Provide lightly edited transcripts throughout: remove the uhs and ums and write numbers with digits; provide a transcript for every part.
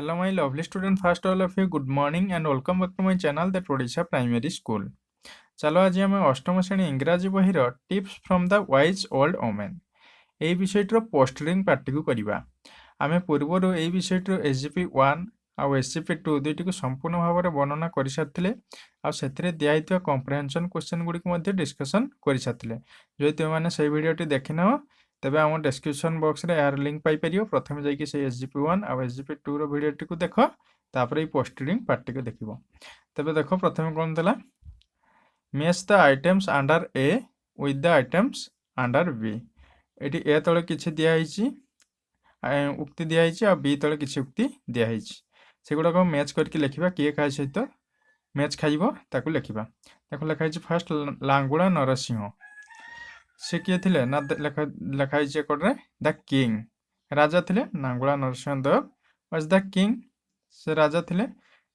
Hello, my lovely student. First, all of you, good morning and welcome back to my channel, The Odisha Primary School. चलो आज आम अष्टम श्रेणी इंग्राजी बहिर tips from the wise old woman यही विषयटर पोस्टरिंग पार्टी को करवा आम पूर्वर यही विषयटर एसजीपी 1 आउ एसजीपी 2 दुईटी को संपूर्ण भाव में वर्णना कर सारी आते दिखाई कम्प्रेहेंशन क्वेश्चन गुड़िक डिस्कसन कर सारी जो तुमने से भिडियोटी देखी न तेज आम डिस्क्रिप्शन बॉक्स रे यार लिंक पाइपर प्रथम जाकि से एसजीपी 1 आउ एसजीपी 2 भिडियोटी को देख तापर ये पोस्टरिंग पार्टी को देख तेज देख प्रथम कौन था match the items under A with the items under B ये ए तले किसी दिखाई उक्ति दिखाई आ बी तले किसी उक्ति दिखाई से गुड़ाक मैच करके लिखा किए क्या सहित मैच खाइब ताकू लिखा देखो लिखाई फास्ट लांगुड़ा नरसिंह से किए थे ना लिखाई एपटे द किंग राजा थे लांगुड़ा Narsingh Dev was the king से राजा थे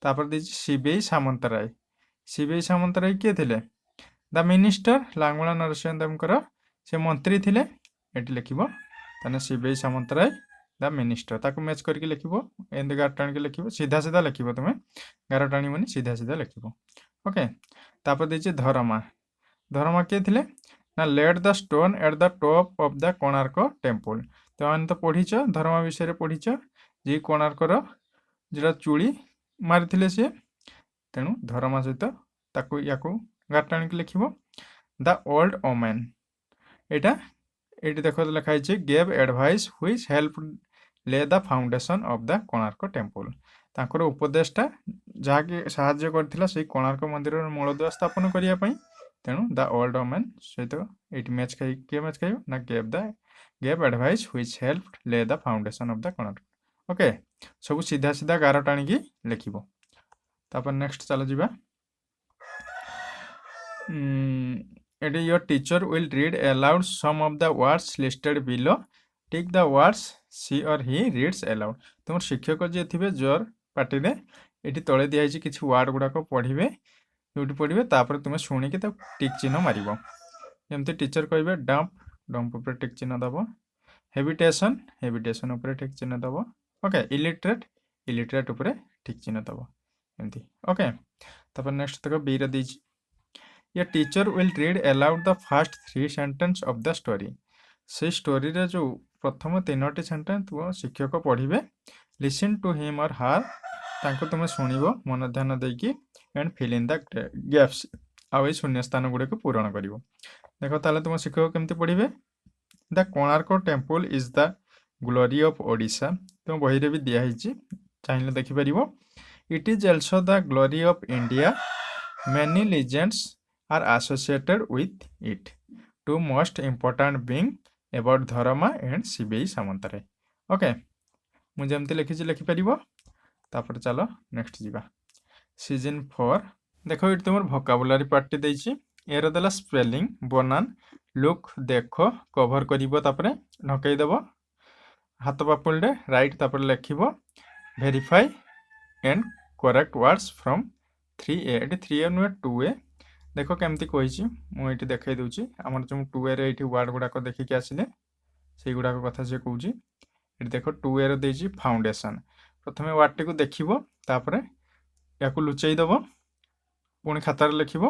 तापर दी शिवेई सामंतराय शिवेई सामंतराय किए थे द मिनिस्टर लांगुड़ा नरसिंह देवकर से मंत्री थे ये लिखब ताने शिवेई सामंतराय द मिनिस्टर ताको मैच करके लिखब एंड गार टाणी के लिखब सीधा सीधा लिखब तुम्हें गार टाणी बनी सीधा सीधा लिखब ओके तापर देछि धर्मा धर्मा किए थे ना let the stone at the top of the Konark temple तुम तो पढ़ीच धर्मा विषय पढ़ीच जे कोणार्कर जोटा चूड़ी मारी सी तेणु धर्मा सहित ताकू या गार टाणी लिखब द ओल्ड ओमेन एटा ये देख लिखाई गेव एडवाइस व्हिच हेल्प ले the foundation of the Konark temple तांकर उपदेशटा जहाँकि साहाय्य करथिला से कोणार्क मंदिर मूलदुआ स्थापन करने तेणु द ओल्ड ओमेन सहित ये मैच खाई किए मैच खाइब ना गेव एडवाइस व्हिच हेल्प ले the foundation of the Konark okay सब सीधा सीधा गार टाणी लिखब तापर नेक्स्ट चलो जीवा your teacher will read aloud some of the words listed below tick the words she or he reads allowed तुम शिक्षक जी थे जोर पार्टी में ये तले दिखाई किसी वर्ड गुड़ाक पढ़े जो पढ़े तापर तुम शुणिकी टिक चिन्ह मार जमती टीचर कहे डंप डंप उपर टिक चिन्ह दब हेबिटेशन हेबिटेशन उपर टिक चिन्ह दब ओके इलिटरेट इलिटरेट उपर टिक चिन्ह दब एमती ओके तापर नेक्स्ट तक बी रे ये teacher will read allowed the first 3 sentence of the story से स्टोरी रे जो प्रथम 3टी सेंटेंस तुम शिक्षक पढ़े लिसन टू हिम और हार तांको तुम शुणव मन ध्यान देकी and fill in the gaps आउ शून्य स्थान गुड़े पूरण कर देख ताले तुम शिक्षक केमती पढ़े the Konark temple is the glory of Odisha तुम बही रे भी दिखाई चाहिए देखिपर it is also the glory of India many legends are associated with it. Two most important being about Dharma and Shivei Samantarai. Okay. मुझे एमती लिखी लिखिपर तापर चलो नेक्स्ट जीवा सीजन 4 देखो ये तुम भोकाबुलारी पार्टी देछि एरो देला स्पेलिंग बनान लुक देखो कवर करिवो तापर ढकई देबो हाथ पापुलडे राइट तापर लिखिबो verify and correct words from 3A 3A नुहे 2A देख केमती कही मुझे देखा दूसरी आम जो 2A ये वार्ड गुड़ाक देखिक आसिले से गुड़ाक कथा सी कौच ये देख 2A रे फाउंडेशन प्रथम वार्ड टी देखपर या लुचई दब पुणी खातार लिखब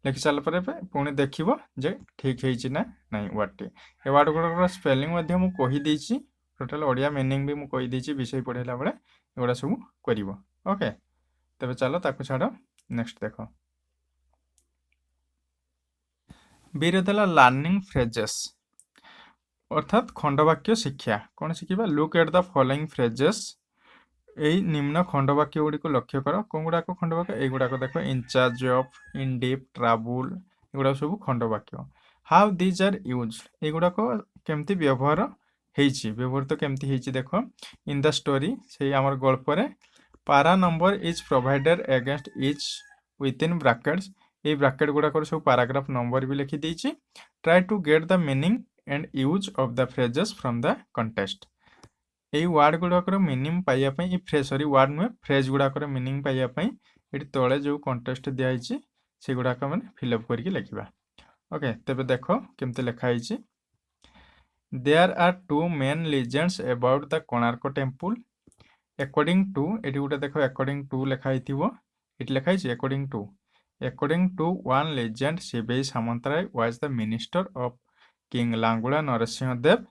लिखि सारापर पुणी देखब जे ठीक है ना वार्ड टी ए वार्ड गुड़ाक स्पेलिंग मुझे टोटाल ओडिया मीनिंग भी मुझे विषय पढ़ाला बेले एगुड़ा सब कर ओके तेज चलो ताको छाड़ नेक्स्ट देख बीरे देला लर्निंग फ्रेजेस अर्थात खंडवाक्य शिक्षा कौन शिखा look at the following phrases यही निम्न खंडवाक्य गुड़ी को लक्ष्य कर कौन गुड़ाक खंडवाक्य युड़ाक देख in charge of in deep travel एगुड़ा सब खंडवाक्य हाउ दीज आर यूज युड़ाक केमती व्यवहार व्यवहृत केमती देख इन द स्टोरी से आमर गल्पर para number is provided against each with in brackets ये ब्राकेट गुड़ाक सब पैराग्राफ नंबर भी लिखी देछि try to get the meaning and use of the phrases from the context ये वार्ड गुड़ाक मीनिंग पाइबापी सॉरी वार्ड नुहे फ्रेज गुड़ाक मीनिंग पाइबापी ये तले जो कंटेस्ट दिखाई से गुड़ाक मैंने फिलअप करके लिखा ओके तेज देख केमती लिखाई there are 2 main legends about the Konark temple according to एटी गोटे देख according to लिखाई थी इट लिखाई according to one legend Sibei Samantaray was the minister of King Langula Narasimha Dev.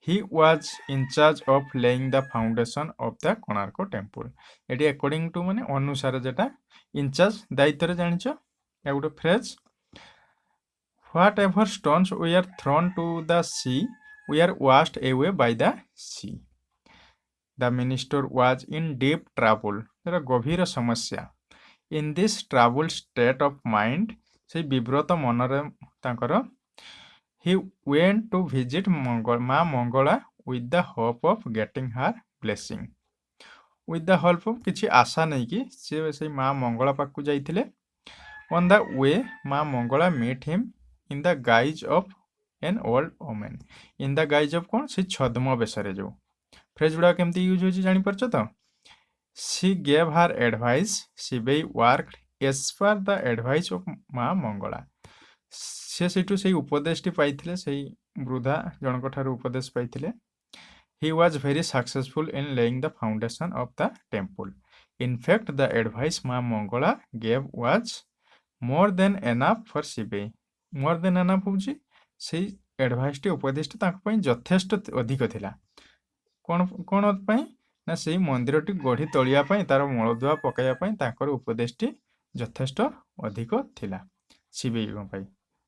He was in charge of laying the foundation of the Konarko temple. Eighty according to माने अनुसार जेटा in charge दायित्व रे जानिछ या गोटे phrase whatever stones were thrown to the sea were washed away by the sea. The minister was in deep trouble. तेरा गभीर समस्या. In this troubled state of mind, से विव्रत मनरे तांकर he went to visit Ma Mangala with the hope of getting her blessing. With the hope of किछि आशा नहीं कि से माँ Mangla पाखु जाइथिले. On the way, Ma Mangala met him in the guise of an old woman. In the guise of कौन से छद्म बेसरे जो phrase गुड़ा केमती यूज होची जानि परछ तो. She gave her advice. Shivei worked as per the advice of Ma Mangala. से सेठु से उपदेशटी पाइथिले से वृद्धा जनक ठारू उपदेश पाइथिले. He was very successful in laying the foundation of the temple. In fact, the advice Ma Mangala gave was more than enough for Shivei. More than enough होची से advice T उपदेश T ताक पई यथेष्ट अधिक थिला. कोन कोन पई ना से मंदिर टी गढ़ी तोलिया पई तार मूलदुआ पकाया पई ताकर उपदेश टी यथेष्ट अधिक थिला शिवेई पई.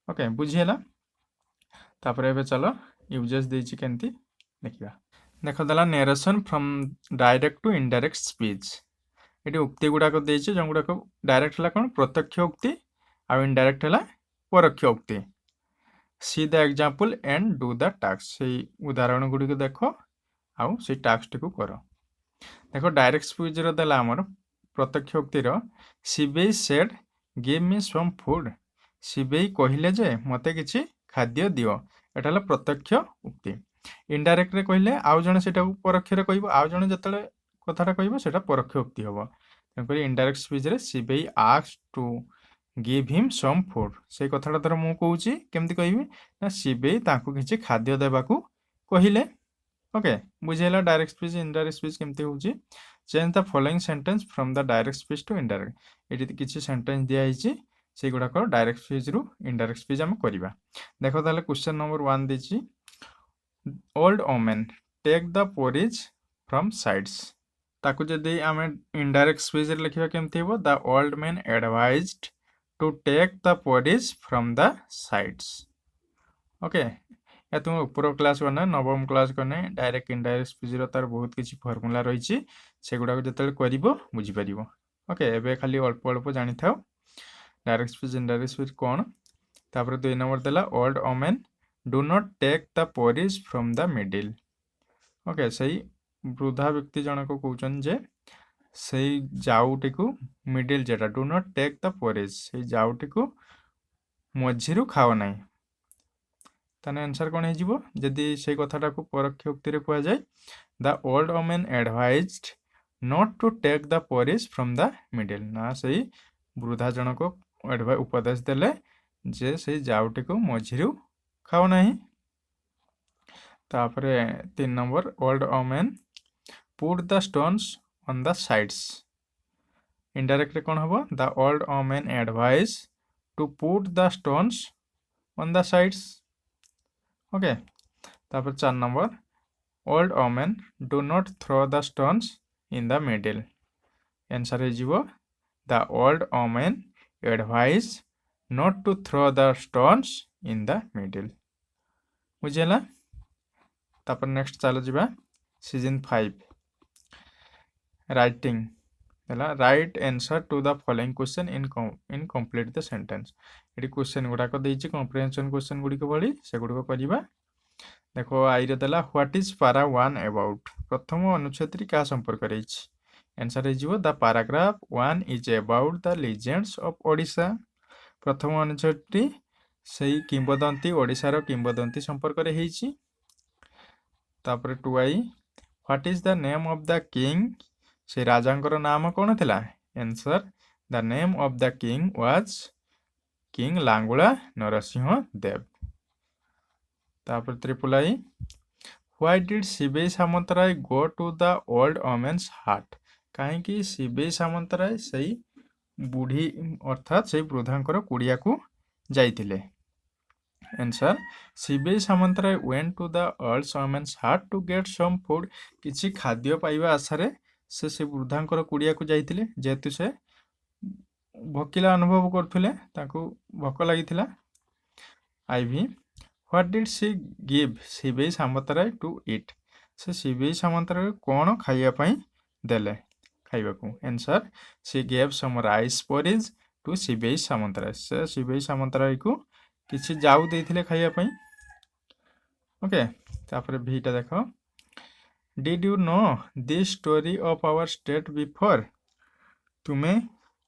ओके बुझियला. तापरे एबे चलो यूजेस देछि केंती देखिबा. देखो दला narration from direct to indirect speech. एटी उक्ति गुडा को देछि जं गुडा को डायरेक्ट हला कोन प्रत्यक्ष उक्ति आ इनडायरेक्ट हला परोक्ष उक्ति. See the example and do the task. से उदाहरण गुडी को देखो आउ से टास्क टी को करो. देखो डायरेक्ट स्पीच रो दला हमर प्रत्यक्ष उक्ति रो Sibei said give me some food. Sibei कहिले जे मते किछि खाद्य दियो. एटा हला प्रत्यक्ष उक्ति. इनडायरेक्ट रे कहिले आउ जने सेटा परोक्ष रे कहबो आउ जने जतले कथाटा कहबो सेटा परोक्ष उक्ति होबो. तंकरी इनडायरेक्ट स्पीच रे Sibei asked to give him some food. से कथाटा धर मु कहूची केमति कहबी ना शिवेई तांको किछि खाद्य देबाकू कहिले. ओके बुझेला डायरेक्ट स्पीच इनडायरेक्ट स्पीच केमति होची. Change the following sentence from the direct speech to indirect. एटी किछि सेंटेंस दिया हिची से गुडा को डायरेक्ट स्पीच रु इनडायरेक्ट स्पीच हम करिबा. देखो ताले क्वेश्चन नंबर 1 दिछि old woman take the porridge from sides. ताकू जदी हम इनडायरेक्ट स्पीच रे लिखिबा केमति हेबो the old man advised to take the porridge from the sides. Okay या तुम ऊपर क्लास करना नवम क्लास करने डायरेक्ट इनडायरेक्ट स्पीच रो तार बहुत किछि फार्मूला रहिछि से गुडा को जतले करिवो बुझि परिवो. ओके एबे खाली अल्प अल्प जानि थाओ डायरेक्ट स्पीच इनडायरेक्ट स्पीच कोन. तापर 2 नंबर देला old woman do not take the porridge from the middle. Okay सही वृद्धा व्यक्ति जन को कहउचन जे सही जाउटी को मिडिल जेटा do not take the porridge सही जाउटी को मझिरु खाओ नाही. ताने आंसर कोन हे जिवो जदी से कथाटा को परोक्ष उक्ति रे कहआ जाय the old woman advised not to take the porridge from the middle. ना सही वृद्धा जन को उपदेश देले जे से जाउटी को मझिरु खाओ नाही. तापरे 3 number old woman put the stones on the sides. Indirect रे कोन हबो the old woman advise to put the stones on the sides. Okay तापर 4 number old woman do not throw the stones in the middle. Answer हे जिवो the old woman advise not to throw the stones in the middle. बुझेला. तापर next चलो जिबा सीजन 5 writing देला right answer to the following question in complete the sentence. एटी question गुडा को देछि कॉम्प्रिहेंशन क्वेश्चन गुडी को बळी से गुडी को करिबा. देखो आई रे देला व्हाट इज पारा 1 अबाउट. प्रथम अनुच्छेद का संपर्क रहिछि. आंसर हे जिवो the paragraph 1 is about the legends of Odisha. प्रथम अनुच्छेद सही किंबदंती ओडिशा रो किंबदंती संपर्क रे हेछि. तापर 2i what is the name of the king. से राजांकर नाम कोन थिला. Answer the name of the king was king Langula Narasimha Deva. तापर 3i Why did Shibei Samantaray go to the old woman's hut? କାହିଁକି ଶିବେଇ ସାମନ୍ତରାୟ ସେଇ ବୁଢ଼ୀ ଅର୍ଥାତ୍ ସେଇ ବୃଦ୍ଧାଙ୍କର କୁଡ଼ିଆକୁ ଯାଇଥିଲେ? Answer, Shibei Samantaray went to the old woman's hut to get some food. କିଛି ଖାଦ୍ୟ ପାଇବା ଆଶାରେ ସେ ବୃଦ୍ଧାଙ୍କର କୁଡ଼ିଆକୁ ଯାଇଥିଲେ, ଯେହେତୁ ସେ ଭୋକିଲା ଅନୁଭବ କରୁଥିଲେ, ତାଙ୍କୁ ଭୋକ ଲାଗିଥିଲା। IV, what did she give Shibei Samantaray to eat? ସେ ଶିବେଇ ସାମନ୍ତରାୟ କ'ଣ ଖାଇବା ପାଇଁ ଦେଲେ ଖାଇବାକୁ? Answer, she gave some rice porridge to Shibei Samantaray. ସେ ଶିବେଇ ସାମନ୍ତରାୟକୁ କିଛି ଯାଉ ଦେଇଥିଲେ ଖାଇବା ପାଇଁ। ଓକେ, ତାପରେ ଭିଟା ଦେଖ, did you know this story of our state before? ତୁମେ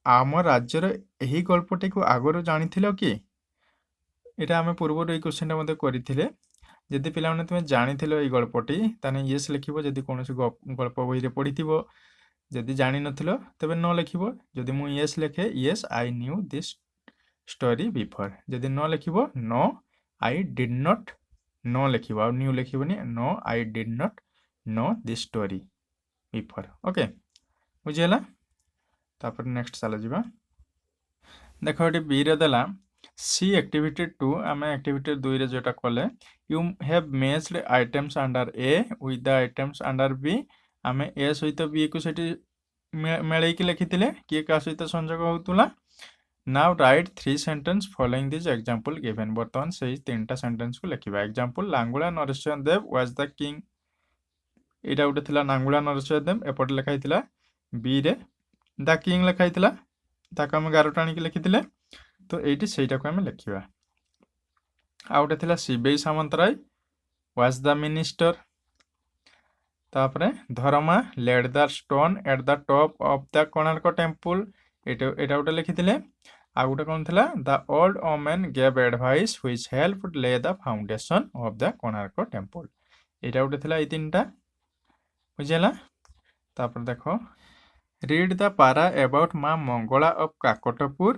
ଆମ ରାଜ୍ୟର ଏହି ଗଳ୍ପଟିକୁ ଆଗରୁ ଜାଣିଥିଲ କି? ଏଇଟା ଆମେ ପୂର୍ବରୁ ଏଇ କ୍ୱେଶ୍ଚନଟା ମଧ୍ୟ କରିଥିଲେ। ଯଦି ପିଲାମାନେ ତୁମେ ଜାଣିଥିଲ ଏଇ ଗଳ୍ପଟି, ତାହେଲେ ୟେସ୍ ଲେଖିବ ଯଦି କୌଣସି ଗଳ୍ପ ବହିରେ ପଢ଼ିଥିବ। ଯଦି ଜାଣିନଥିଲ ତେବେ ନ ଲେଖିବ। ଯଦି ମୁଁ ୟେସ୍ ଲେଖେ, Yes I knew this story before. ଯଦି ନ ଲେଖିବ, नो ଆଇ ଡିଡ୍ ନଟ୍ ନ ଲେଖିବ, ଆଉ ନ୍ୟୁ ଲେଖିବନି। No I did not know this story before. Okay, ବୁଝିହେଲା? ତାପରେ ନେକ୍ସଟ ଚାଲ ଯିବା। ଦେଖ ଏଠି ବିରେ ଦେଲା ସି ଆକ୍ଟିଭିଟି 2, ଆମେ ଆକ୍ଟିଭିଟି 2ରେ যেটা কলে, you have matched items under A with the items under B। ଆମେ A ସହିତ B କୁ ସେଠି ମେଳେଇକି ଲେଖିଥିଲେ, କିଏ କାହା ସହିତ ସଂଯୋଗ ହେଉଥିଲା। now write 3 sentences following this example given। ବର୍ତ୍ତମାନ ସେଇ 3ଟା ସେଣ୍ଟେନ୍ସକୁ ଲେଖିବା। Example, Langula Narasimha Deva was the king। ଏଇଟା ଗୋଟେ ଥିଲା ଲାଙ୍ଗୁଳା ନରସିଂହ ଦେବ, ଏପଟେ ଲେଖା ହେଇଥିଲା ବିରେ ଦ କିଙ୍ଗ ଲେଖା ହେଇଥିଲା, ତାକୁ ଆମେ ଗାରଟା ଆଣିକି ଲେଖିଥିଲେ, ତ ଏଇଠି ସେଇଟାକୁ ଆମେ ଲେଖିବା। ଆଉ ଗୋଟେ ଥିଲା Shibei Samantaray was the minister। ତାପରେ Dharma laid the stone at the top of the Konark temple, ଏଇଟା ଗୋଟେ ଲେଖିଥିଲେ। ଆଉ ଗୋଟେ କ'ଣ ଥିଲା, the old woman gave advice which helped lay the foundation of the Konark temple. ଏଇଟା ଗୋଟେ ଥିଲା, ଏଇ 3ଟା ବୁଝିହେଲା। ତାପରେ ଦେଖ, read the para about ମା ମଙ୍ଗଳା of କାକଟପୁର।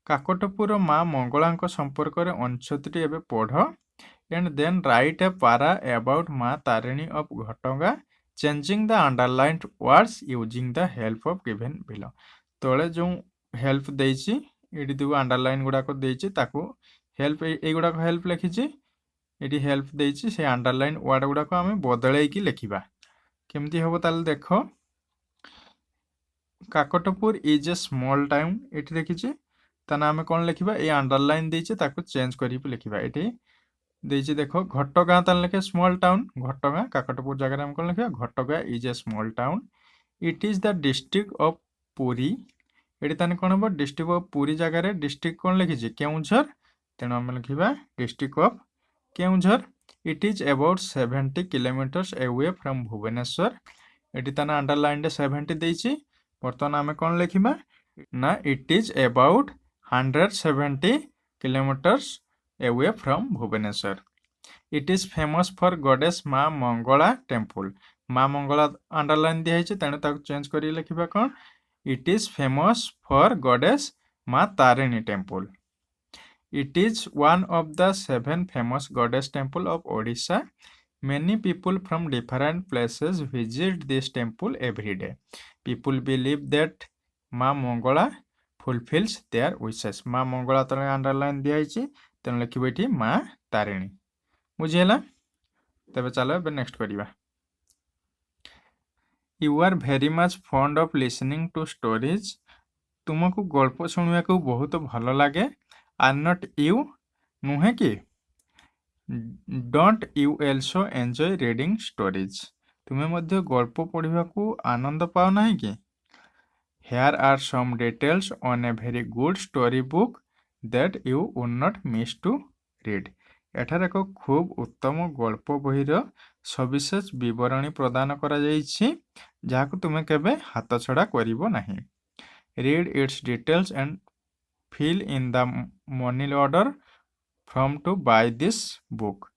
କାକଟପୁର ମା ମଙ୍ଗଳାଙ୍କ ସମ୍ପର୍କରେ ଅଂଶଟି ଏବେ ପଢ଼। and then write a para about ମା ତାରିଣୀ of ଘଟଗାଁ, changing the underlined words using the help of given below। ତଳେ ଯେଉଁ ହେଲ୍ପ ଦେଇଛି, ଏଠି ଯେଉଁ ଆଣ୍ଡରଲାଇନ୍ ଗୁଡ଼ାକ ଦେଇଛି, ତାକୁ ହେଲ୍ପ ଏଇଗୁଡ଼ାକ ହେଲ୍ପ ଲେଖିଛି, ଏଠି ହେଲ୍ପ ଦେଇଛି, ସେ ଆଣ୍ଡରଲାଇନ୍ ୱାର୍ଡ଼ ଗୁଡ଼ାକ ଆମେ ବଦଳେଇକି ଲେଖିବା। କେମିତି ହେବ ତାହେଲେ ଦେଖ, Kakatpur is a small town, ଏଠି ଦେଖିଛି, ତାହେଲେ ଆମେ କ'ଣ ଲେଖିବା, ଏଇ ଆଣ୍ଡରଲାଇନ୍ ଦେଇଛି, ତାକୁ ଚେଞ୍ଜ କରିକି ଲେଖିବା। ଏଠି ଦେଇଛି ଦେଖ, ଘଟଗାଁ ତାହେଲେ ଲେଖିବା ସ୍ମଲ୍ ଟାଉନ୍, ଘଟଗାଁ। କାକଟପୁର ଜାଗାରେ ଆମେ କ'ଣ ଲେଖିବା, ଘଟଗାଁ is a small town. It is the district of Puri, ଏଠି ତାହେଲେ କ'ଣ ହେବ, ଡିଷ୍ଟ୍ରିକ୍ଟ ଅଫ୍ ପୁରୀ ଜାଗାରେ ଡିଷ୍ଟ୍ରିକ୍ଟ କ'ଣ ଲେଖିଛି, କେଉଁଝର, ତେଣୁ ଆମେ ଲେଖିବା district of Keonjhar. Eat is about 70 kilometres away from Bhubaneswar, ଏଠି ତାହେଲେ ଆଣ୍ଡରଲାଇନ୍ରେ 70 ଦେଇଛି। ବର୍ତ୍ତମାନ ଆମେ କ'ଣ ଲେଖିବା ନା, it is about 170 kilometres away from Bhubaneswar. It is famous for goddess Maa Mangala temple, ମା ମଙ୍ଗଳା ଆଣ୍ଡରଲାଇନ୍ ଦିଆହେଇଛି, ତେଣୁ ତାକୁ ଚେଞ୍ଜ କରିକି ଲେଖିବା କ'ଣ, it is famous for goddess Maa Tarini temple. It is one of the 7 famous goddess temple of Odisha. Many people from different places visit this temple every day. People believe that ମା Mangala fulfills their wishes। ମା ମଙ୍ଗଳା ତଳେ ଆଣ୍ଡରଲାଇନ୍ ଦିଆହେଇଛି, ତେଣୁ ଲେଖିବ ଏଠି ମା ତାରିଣୀ। ବୁଝିହେଲା? ତେବେ ଚାଲ ଏବେ ନେକ୍ସଟ କରିବା। You are very much fond of listening to stories। ତୁମକୁ ଗଳ୍ପ ଶୁଣିବାକୁ ବହୁତ ଭଲ ଲାଗେ। Are not you, ନୁହେଁ କି? Don't you also enjoy reading stories? ତୁମେ ମଧ୍ୟ ଗଳ୍ପ ପଢ଼ିବାକୁ ଆନନ୍ଦ ପାଅ ନାହିଁ କି? Here are some details on a very good story book that you would not miss to read। ଏଠାରେ ଏକ ଖୁବ୍ ଉତ୍ତମ ଗଳ୍ପ ବହିର ସବିଶେଷ ବିବରଣୀ ପ୍ରଦାନ କରାଯାଇଛି, ଯାହାକୁ ତୁମେ କେବେ ହାତଛଡ଼ା କରିବ ନାହିଁ। Read its details and fill in the money order from to buy this book।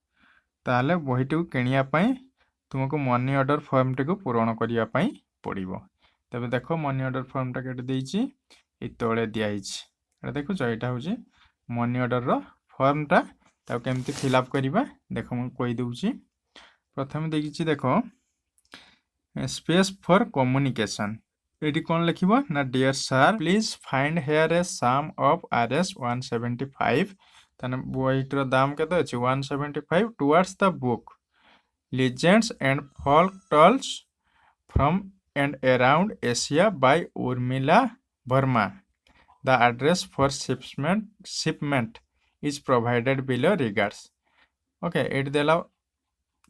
ତାହେଲେ ବହିଟିକୁ କିଣିବା ପାଇଁ ତୁମକୁ ମନି ଅର୍ଡ଼ର ଫର୍ମଟିକୁ ପୂରଣ କରିବା ପାଇଁ ପଡ଼ିବ। ତେବେ ଦେଖ, ମନି ଅର୍ଡ଼ର ଫର୍ମଟା କେତେ ଦେଇଛି, ଏଇ ତଳେ ଦିଆହେଇଛି, ଏଇଟା ଦେଖୁଛ, ଏଇଟା ହେଉଛି ମନି ଅର୍ଡ଼ରର ଫର୍ମଟା। ତାକୁ କେମିତି ଫିଲ୍ଅପ୍ କରିବା ଦେଖ, ମୁଁ କହିଦେଉଛି। प्रथम देखिए देख स्पेस फॉर कम्युनिकेशन ये कौन लिखिबो ना dear sir please find here a sum of RS 175 ताने बहीटर दाम केते अछि 175 towards the book Legends and Folk Tales from and around Asia by Urmila Verma. The address for shipment is provided below regards. Okay, एट देला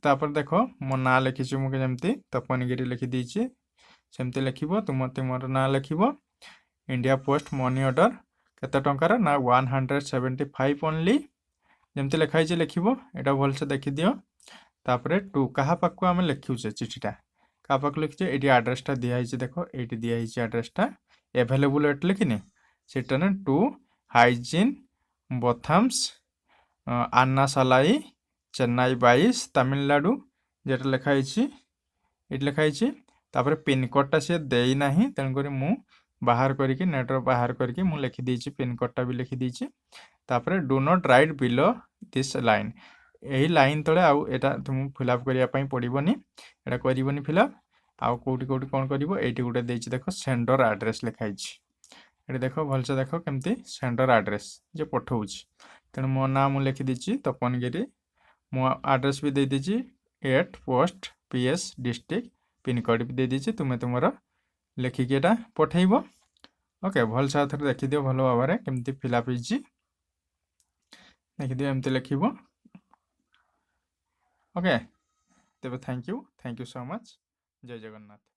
तापर देखो मो ना लिखिछु मु जेमती तपनगिरी लिखि दीची सेमती लिखिबो तुमते मोर ना लिखिबो इंडिया पोस्ट मनी ऑर्डर केते टंकार ना 175 ओनली जेमती लिखाई जे लिखिबो एटा भलसे देखि दियो तापरे टू कहा पाखु आमे लिखुचे चिठीटा कहा पाखु लिखुचे एटी एड्रेसटा दिया हिचे देखो एटी दिया हिचे एड्रेसटा अवेलेबल एट लिखिनी सेटा ने टू हाइजीन बोथम्स अन्ना सालाई चेन्नई 22 तमिलनाडु जेटा लिखा हिची एटी लिखा हिची तापरे पिन कोडटा से देई नाही तेनकरी मु बाहर करके नेटर बाहर करके मु लिखि दीची पिन कोडटा भी लिखि दीची तापरे do not right below this line यही लाइन तले आउ एटा तुम फिलअप करिया पई पड़िबोनी एटा करिबोनी फिलअप आउ कोठी कोठी कोन करिवो एटी गुटे देछि देखो सेंडर एड्रेस लिखा हिची एटी देखो भलसे देखो केमती सेंडर एड्रेस जे पठौछि तेनु मो नाम मु लिखि दीची तपनगिरी मो एड्रेस भी दे दीची 8 post PS district pin code भी दे दीची तुमे तुमरो लिखि के एटा पठैबो ओके भलसे आथरे देखि दियो भलो भाबरे केमती फिलअप हिची देखि दियो एमती लिखिबो ओके तेबे थैंक यू सो मच जय जगन्नाथ।